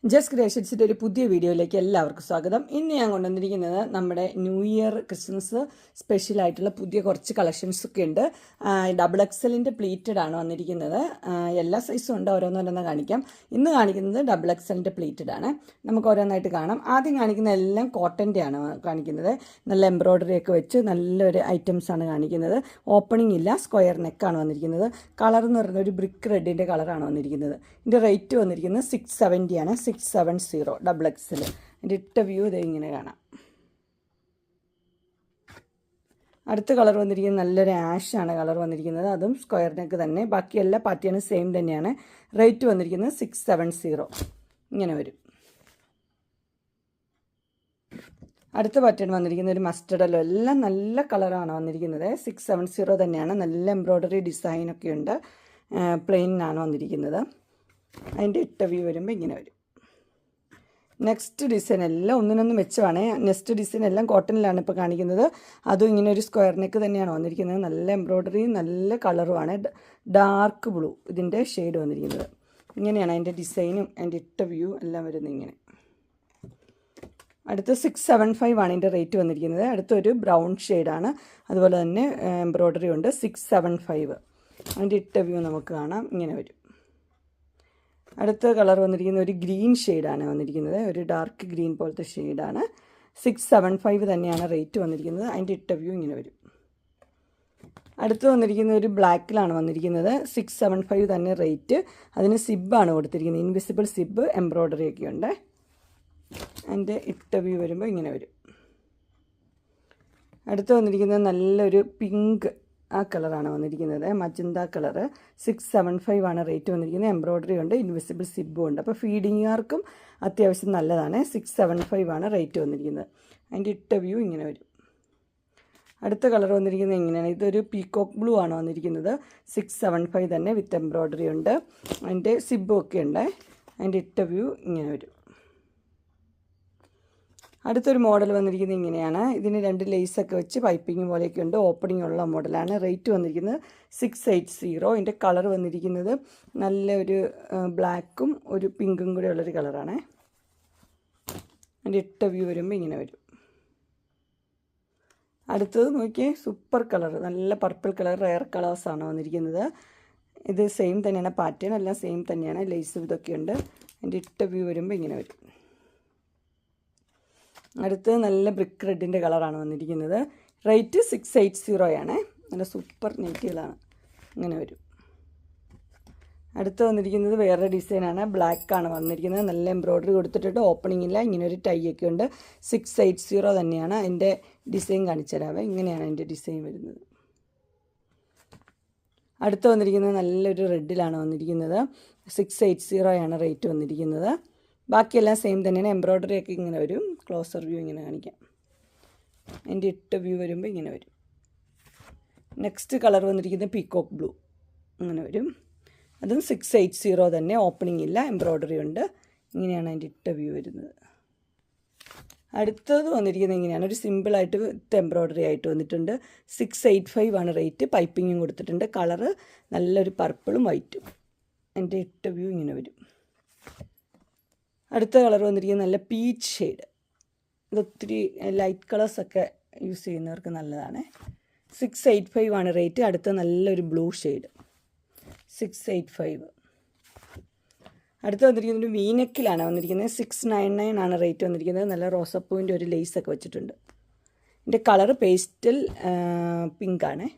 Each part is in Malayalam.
ജസ്റ്റ് ക്രിയേഷൻസിൻ്റെ ഒരു പുതിയ വീഡിയോയിലേക്ക് എല്ലാവർക്കും സ്വാഗതം. ഇന്ന് ഞാൻ കൊണ്ടുവന്നിരിക്കുന്നത് നമ്മുടെ ന്യൂ ഇയർ ക്രിസ്മസ് സ്പെഷ്യലായിട്ടുള്ള പുതിയ കുറച്ച് കളക്ഷൻസ് ഒക്കെ ഉണ്ട്. ഡബിൾ എക്സലിൻ്റെ പ്ലീറ്റഡ് ആണ് വന്നിരിക്കുന്നത്. എല്ലാ സൈസും ഉണ്ട്, ഓരോന്നോരോന്ന് കാണിക്കാം. ഇന്ന് കാണിക്കുന്നത് ഡബിൾ എക്സലിൻ്റെ പ്ലീറ്റഡ് ആണ്. നമുക്ക് ഓരോന്നായിട്ട് കാണാം. ആദ്യം കാണിക്കുന്ന എല്ലാം കോട്ടൻ്റെ ആണ് കാണിക്കുന്നത്. നല്ല എംബ്രോയ്ഡറി ഒക്കെ വെച്ച് നല്ലൊരു ഐറ്റംസ് ആണ് കാണിക്കുന്നത്. ഓപ്പണിംഗ് ഇല്ല, സ്ക്വയർ നെക്കാണ് വന്നിരിക്കുന്നത്. കളർ എന്ന് പറയുന്നത് ഒരു ബ്രിക്ക് റെഡിൻ്റെ കളറാണ് വന്നിരിക്കുന്നത്. ഇതിൻ്റെ റേറ്റ് വന്നിരിക്കുന്നത് 670 ആണ്. 670 ഡബിൾ എക്സിൽ. അതിൻ്റെ ഇട്ട വ്യൂ ഇത് ഇങ്ങനെ കാണാം. അടുത്ത കളർ വന്നിരിക്കുന്നത് നല്ലൊരു ആഷാണ് കളർ വന്നിരിക്കുന്നത്. അതും സ്ക്വയർ നെക്ക് തന്നെ. ബാക്കി എല്ലാ പാറ്റേണും സെയിം തന്നെയാണ്. റേറ്റ് വന്നിരിക്കുന്നത് 670 ഇങ്ങനെ വരും. അടുത്ത പാറ്റേൺ വന്നിരിക്കുന്ന ഒരു മസ്റ്റർഡല്ലോ. എല്ലാം നല്ല കളറാണ് വന്നിരിക്കുന്നത്. 670 തന്നെയാണ്. നല്ല എംബ്രോയ്ഡറി ഡിസൈനൊക്കെ ഉണ്ട്. പ്ലെയിനാണ് വന്നിരിക്കുന്നത്. അതിൻ്റെ ഇട്ട വ്യൂ വരുമ്പോൾ ഇങ്ങനെ വരും. നെക്സ്റ്റ് ഡിസൈൻ എല്ലാം ഒന്നിനൊന്നും മെച്ചമാണ്. നെക്സ്റ്റ് ഡിസൈൻ എല്ലാം കോട്ടണിലാണ് ഇപ്പോൾ കാണിക്കുന്നത്. അതും ഇങ്ങനെ ഒരു സ്ക്വയർ നെക്ക് തന്നെയാണ് വന്നിരിക്കുന്നത്. നല്ല എംബ്രോയ്ഡറി, നല്ല കളറുമാണ്. ഡാർക്ക് ബ്ലൂ ഇതിൻ്റെ ഷെയ്ഡ് വന്നിരിക്കുന്നത്. ഇങ്ങനെയാണ് അതിൻ്റെ ഡിസൈനും അതിൻ്റെ ഇട്ട വ്യൂ എല്ലാം വരുന്നത് ഇങ്ങനെ. അടുത്ത് 675 ആണ് ഇതിൻ്റെ റേറ്റ് വന്നിരിക്കുന്നത്. അടുത്തൊരു ബ്രൗൺ ഷെയ്ഡാണ്. അതുപോലെ തന്നെ എംബ്രോയ്ഡറി ഉണ്ട്. 675 അതിൻ്റെ ഇട്ട വ്യൂ നമുക്ക് കാണാം. ഇങ്ങനെ വരും. അടുത്ത കളർ വന്നിരിക്കുന്നത് ഒരു ഗ്രീൻ ഷെയ്ഡാണ് വന്നിരിക്കുന്നത്. ഒരു ഡാർക്ക് ഗ്രീൻ പോലത്തെ ഷെയ്ഡാണ്. 675 തന്നെയാണ് റേറ്റ് വന്നിരിക്കുന്നത്. അതിൻ്റെ ഇട്ട വ്യൂ ഇങ്ങനെ വരും. അടുത്ത് വന്നിരിക്കുന്ന ഒരു ബ്ലാക്കിലാണ് വന്നിരിക്കുന്നത്. 675 തന്നെ റേറ്റ്. അതിന് സിബ്ബാണ് കൊടുത്തിരിക്കുന്നത്. ഇൻവിസിബിൾ സിബ്ബ്, എംബ്രോയ്ഡറി ഒക്കെ ഉണ്ട്. അതിൻ്റെ ഇട്ട വ്യൂ വരുമ്പോൾ ഇങ്ങനെ വരും. അടുത്ത് വന്നിരിക്കുന്നത് നല്ലൊരു പിങ്ക് കളറാണ് വന്നിരിക്കുന്നത്. Magenta colour. 675 ആണ് റേറ്റ് വന്നിരിക്കുന്നത്. എംബ്രോയ്ഡറി ഉണ്ട്, ഇൻവിസിബിൾ സിബ്ബും ഉണ്ട്. അപ്പോൾ ഫീഡിങ്ങുകാർക്കും അത്യാവശ്യം നല്ലതാണ്. 675 ആണ് റേറ്റ് വന്നിരിക്കുന്നത്. അതിൻ്റെ ഇട്ട വ്യൂ ഇങ്ങനെ വരും. അടുത്ത കളർ വന്നിരിക്കുന്നത് എങ്ങനെയാണ്? ഇതൊരു പീകോക്ക് ബ്ലൂ ആണ് വന്നിരിക്കുന്നത്. 675 തന്നെ വിത്ത് എംബ്രോയ്ഡറി ഉണ്ട്. അതിൻ്റെ സിബ്ബും ഒക്കെ ഉണ്ട്. അതിൻ്റെ ഇട്ട വ്യൂ ഇങ്ങനെ വരും. അടുത്തൊരു മോഡൽ വന്നിരിക്കുന്നത് ഇങ്ങനെയാണ്. ഇതിന് 2 ലേസൊക്കെ വെച്ച് പൈപ്പിംഗ് പോലെയൊക്കെ ഉണ്ട്. ഓപ്പണിംഗ് ഉള്ള മോഡലാണ്. റേറ്റ് വന്നിരിക്കുന്നത് 680. ഇതിൻ്റെ കളർ വന്നിരിക്കുന്നത് നല്ലൊരു ബ്ലാക്കും ഒരു പിങ്കും കൂടെ ഉള്ളൊരു കളറാണ്. അതിൻ്റെ ഇട്ട വ്യൂ വരുമ്പോൾ ഇങ്ങനെ വരും. അടുത്തത് നോക്കിയേ, സൂപ്പർ കളർ, നല്ല പർപ്പിൾ കളർ, റെയർ കളേഴ്സാണ് വന്നിരിക്കുന്നത്. ഇത് സെയിം തന്നെയാണ്. പാറ്റേൺ എല്ലാം സെയിം തന്നെയാണ്. ലേസും ഇതൊക്കെ ഉണ്ട്. അതിൻ്റെ ഇട്ട വ്യൂ വരുമ്പോൾ ഇങ്ങനെ വരും. അടുത്ത് നല്ല ബ്രിക്ക് റെഡിൻ്റെ കളറാണ് വന്നിരിക്കുന്നത്. റേറ്റ് 680 ആണ്. നല്ല സൂപ്പർ നെറ്റുകളാണ്. ഇങ്ങനെ വരും. അടുത്ത് വന്നിരിക്കുന്നത് വേറെ ഡിസൈനാണ്. ബ്ലാക്കാണ് വന്നിരിക്കുന്നത്. നല്ല എംബ്രോയ്ഡറി കൊടുത്തിട്ട് ഓപ്പണിംഗ് ഇല്ല. ഇങ്ങനെ ഒരു ടൈ ഒക്കെ ഉണ്ട്. 680 തന്നെയാണ്. അതിൻ്റെ ഡിസൈൻ കാണിച്ചു തരാവേ. ഇങ്ങനെയാണ് അതിൻ്റെ ഡിസൈൻ വരുന്നത്. അടുത്ത് വന്നിരിക്കുന്നത് നല്ലൊരു റെഡിലാണ് വന്നിരിക്കുന്നത്. 680 ആണ് റേറ്റ് വന്നിരിക്കുന്നത്. ബാക്കിയെല്ലാം സെയിം തന്നെയാണ്. എംബ്രോയ്ഡറി ഒക്കെ ഇങ്ങനെ വരും. ക്ലോസർ വ്യൂ ഇങ്ങനെ കാണിക്കാം. എൻ്റെ ഇട്ട വ്യൂ വരുമ്പോൾ ഇങ്ങനെ വരും. നെക്സ്റ്റ് കളർ വന്നിരിക്കുന്നത് പീകോക്ക് ബ്ലൂ അങ്ങനെ വരും. അതും 680 തന്നെ. ഓപ്പണിംഗ് ഇല്ല, എംബ്രോയ്ഡറി ഉണ്ട്. ഇങ്ങനെയാണ് അതിൻ്റെ ഇട്ട വ്യൂ വരുന്നത്. അടുത്തത് വന്നിരിക്കുന്നത് ഇങ്ങനെയാണ്. ഒരു സിമ്പിളായിട്ട് വിത്ത് എംബ്രോയ്ഡറി ആയിട്ട് വന്നിട്ടുണ്ട്. 685 ആണ് റേറ്റ്. പൈപ്പിങ്ങും കൊടുത്തിട്ടുണ്ട്. കളറ് നല്ലൊരു പർപ്പിളും വൈറ്റും. എൻ്റെ ഇട്ട വ്യൂ ഇങ്ങനെ വരും. അടുത്ത കളർ വന്നിരിക്കുന്നത് നല്ല പീച്ച് ഷെയ്ഡ്. ഇതൊത്തിരി ലൈറ്റ് കളേഴ്സൊക്കെ യൂസ് ചെയ്യുന്നവർക്ക് നല്ലതാണ്. 685 ആണ് റേറ്റ്. അടുത്ത നല്ലൊരു ബ്ലൂ ഷെയ്ഡ്. 685. അടുത്ത് വന്നിരിക്കുന്നത് ഒരു വീനെക്കിലാണ് വന്നിരിക്കുന്നത്. 699 ആണ് റേറ്റ് വന്നിരിക്കുന്നത്. നല്ല റോസപ്പൂവിൻ്റെ ഒരു ലേസൊക്കെ വെച്ചിട്ടുണ്ട്. ഇതിൻ്റെ കളർ പേസ്റ്റൽ പിങ്കാണ്.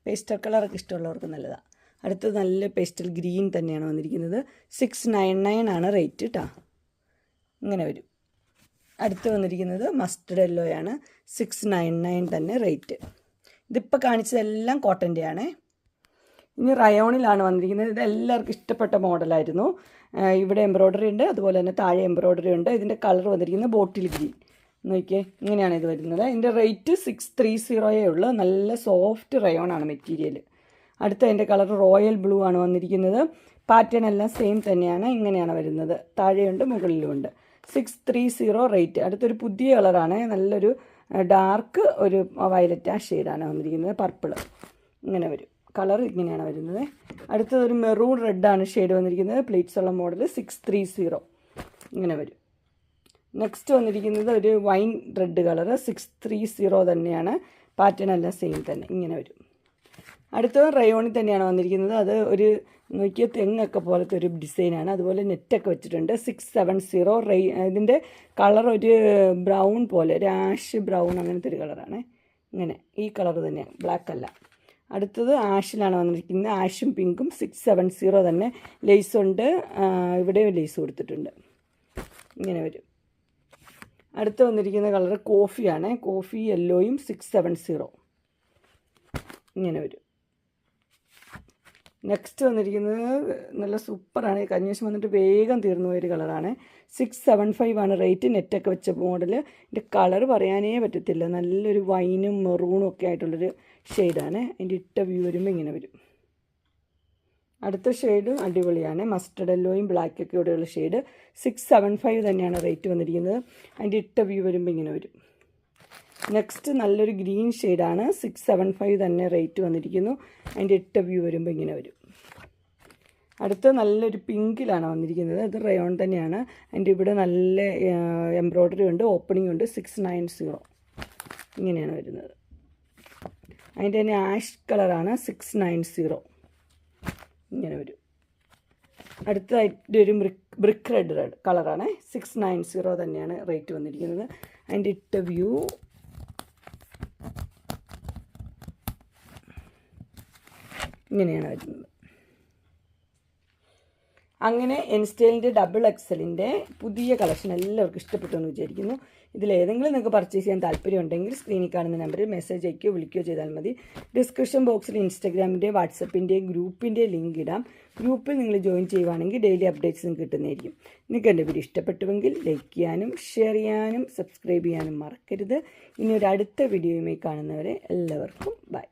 പേസ്റ്റൽ കളറൊക്കെ ഇഷ്ടമുള്ളവർക്ക് നല്ലതാണ്. അടുത്തത് നല്ല പേസ്റ്റൽ ഗ്രീൻ തന്നെയാണ് വന്നിരിക്കുന്നത്. 699 ആണ് റേറ്റ് കേട്ടോ. ഇങ്ങനെ വരും. അടുത്ത് വന്നിരിക്കുന്നത് മസ്റ്റർഡ് യെല്ലോയാണ്. 699 തന്നെ റേറ്റ്. ഇതിപ്പോൾ കാണിച്ചതെല്ലാം കോട്ടൻ്റെ ആണ്. ഇനി റയോണിലാണ് വന്നിരിക്കുന്നത്. ഇത് എല്ലാവർക്കും ഇഷ്ടപ്പെട്ട മോഡലായിരുന്നു. ഇവിടെ എംബ്രോയ്ഡറി ഉണ്ട്, അതുപോലെ തന്നെ താഴെ എംബ്രോയ്ഡറി ഉണ്ട്. ഇതിൻ്റെ കളർ വന്നിരിക്കുന്നത് ബോട്ടിൽ ഗ്രീൻ. നോക്കിയേ, ഇങ്ങനെയാണ് ഇത് വരുന്നത്. ഇതിൻ്റെ റേറ്റ് 630 ഉള്ളൂ. നല്ല സോഫ്റ്റ് റയോണാണ് മെറ്റീരിയൽ. അടുത്ത അതിൻ്റെ കളർ റോയൽ ബ്ലൂ ആണ് വന്നിരിക്കുന്നത്. പാറ്റേൺ എല്ലാം സെയിം തന്നെയാണ്. ഇങ്ങനെയാണ് വരുന്നത്. താഴെയുണ്ട്, മുകളിലുമുണ്ട്. 630 റേറ്റ്. അടുത്തൊരു പുതിയ കളറാണ്. നല്ലൊരു ഡാർക്ക് ഒരു വയലറ്റ് ഷെയ്ഡാണ് വന്നിരിക്കുന്നത്. പർപ്പിൾ ഇങ്ങനെ വരും. കളർ ഇങ്ങനെയാണ് വരുന്നത്. അടുത്തതൊരു മെറൂൺ റെഡാണ് ഷെയ്ഡ് വന്നിരിക്കുന്നത്. പ്ലേറ്റ്സ് ഉള്ള മോഡൽ 630 ഇങ്ങനെ വരും. നെക്സ്റ്റ് വന്നിരിക്കുന്നത് ഒരു വൈൻ റെഡ് കളർ 630 തന്നെയാണ്. പാറ്റേൺ എല്ലാം സെയിം തന്നെ ഇങ്ങനെ വരും. അടുത്തത് റയോണിൽ തന്നെയാണ് വന്നിരിക്കുന്നത്. അത് ഒരു നോക്കിയ തെങ്ങൊക്കെ പോലത്തെ ഒരു ഡിസൈനാണ്. അതുപോലെ നെറ്റൊക്കെ വെച്ചിട്ടുണ്ട്. 670 ഇതിൻ്റെ കളർ ഒരു ബ്രൗൺ പോലെ, ഒരു ആഷ് ബ്രൗൺ അങ്ങനത്തെ ഒരു കളറാണ്. ഇങ്ങനെ ഈ കളർ തന്നെയാണ്, ബ്ലാക്ക് അല്ല. അടുത്തത് ആഷിലാണ് വന്നിരിക്കുന്നത്. ആഷും പിങ്കും 670 തന്നെ. ലേസ് ഉണ്ട്, ഇവിടെയും ലേസ് കൊടുത്തിട്ടുണ്ട്. ഇങ്ങനെ വരും. അടുത്ത് വന്നിരിക്കുന്ന കളർ കോഫിയാണ്. കോഫി യെല്ലോയും 670 ഇങ്ങനെ വരും. നെക്സ്റ്റ് വന്നിരിക്കുന്നത് നല്ല സൂപ്പറാണ്. കഴിഞ്ഞ ദിവസം വന്നിട്ട് വേഗം തീർന്നു പോയൊരു കളറാണ്. 675 റേറ്റ്. നെറ്റൊക്കെ വെച്ച മോഡൽ. ഇതിൻ്റെ കളർ പറയാനേ പറ്റത്തില്ല. നല്ലൊരു വൈനും മെറൂണും ഒക്കെ ആയിട്ടുള്ളൊരു ഷെയ്ഡാണ്. അതിൻ്റെ ഇട്ട വ്യൂ വരുമ്പോൾ ഇങ്ങനെ വരും. അടുത്ത ഷെയ്ഡും അടിപൊളിയാണ്. മസ്റ്റർഡ് യെല്ലോയും ബ്ലാക്കൊക്കെ ഇവിടെയുള്ള ഷെയ്ഡ്. 675 തന്നെയാണ് റേറ്റ് വന്നിരിക്കുന്നത്. അതിൻ്റെ ഇട്ട വ്യൂ വരുമ്പോൾ ഇങ്ങനെ വരും. നെക്സ്റ്റ് നല്ലൊരു ഗ്രീൻ ഷെയ്ഡാണ്. 675 തന്നെ റേറ്റ് വന്നിരിക്കുന്നു. അതിൻ്റെ ഇട്ട വ്യൂ വരുമ്പോൾ ഇങ്ങനെ വരും. അടുത്ത നല്ലൊരു പിങ്കിലാണ് വന്നിരിക്കുന്നത്. അത് റയോൺ തന്നെയാണ്. അതിൻ്റെ ഇവിടെ നല്ല എംബ്രോയ്ഡറി ഉണ്ട്, ഓപ്പണിംഗ് ഉണ്ട്. 690 ഇങ്ങനെയാണ് വരുന്നത്. അതിൻ്റെ തന്നെ ആഷ് കളറാണ്. 690 ഇങ്ങനെ വരും. അടുത്തതായിട്ട് ഒരു ബ്രിക്ക് റെഡ് കളറാണ്. 690 തന്നെയാണ് റേറ്റ് വന്നിരിക്കുന്നത്. അതിൻ്റെ ഇട്ട വ്യൂ ഇങ്ങനെയാണ് വരുന്നത്. അങ്ങനെ എൻസ്റ്റൈലിൻ്റെ ഡബിൾ എക്സലിൻ്റെ പുതിയ കളക്ഷൻ എല്ലാവർക്കും ഇഷ്ടപ്പെട്ടു എന്ന് വിചാരിക്കുന്നു. ഇതിലേതെങ്കിലും നിങ്ങൾക്ക് പർച്ചേസ് ചെയ്യാൻ താല്പര്യമുണ്ടെങ്കിൽ സ്ക്രീനിൽ കാണുന്ന നമ്പറിൽ മെസ്സേജ് അയക്കുകയോ വിളിക്കുകയോ ചെയ്താൽ മതി. ഡിസ്ക്രിപ്ഷൻ ബോക്സിൽ ഇൻസ്റ്റാഗ്രാമിൻ്റെ വാട്സപ്പിൻ്റെ ഗ്രൂപ്പിൻ്റെ ലിങ്ക് ഇടാം. ഗ്രൂപ്പിൽ നിങ്ങൾ ജോയിൻ ചെയ്യുവാണെങ്കിൽ ഡെയിലി അപ്ഡേറ്റ്സും കിട്ടുന്നതായിരിക്കും. നിങ്ങൾക്ക് എൻ്റെ വീഡിയോ ഇഷ്ടപ്പെട്ടുവെങ്കിൽ ലൈക്ക് ചെയ്യാനും ഷെയർ ചെയ്യാനും സബ്സ്ക്രൈബ് ചെയ്യാനും മറക്കരുത്. ഇനി ഒരു അടുത്ത വീഡിയോയുമായി കാണുന്നവരെ എല്ലാവർക്കും ബൈ.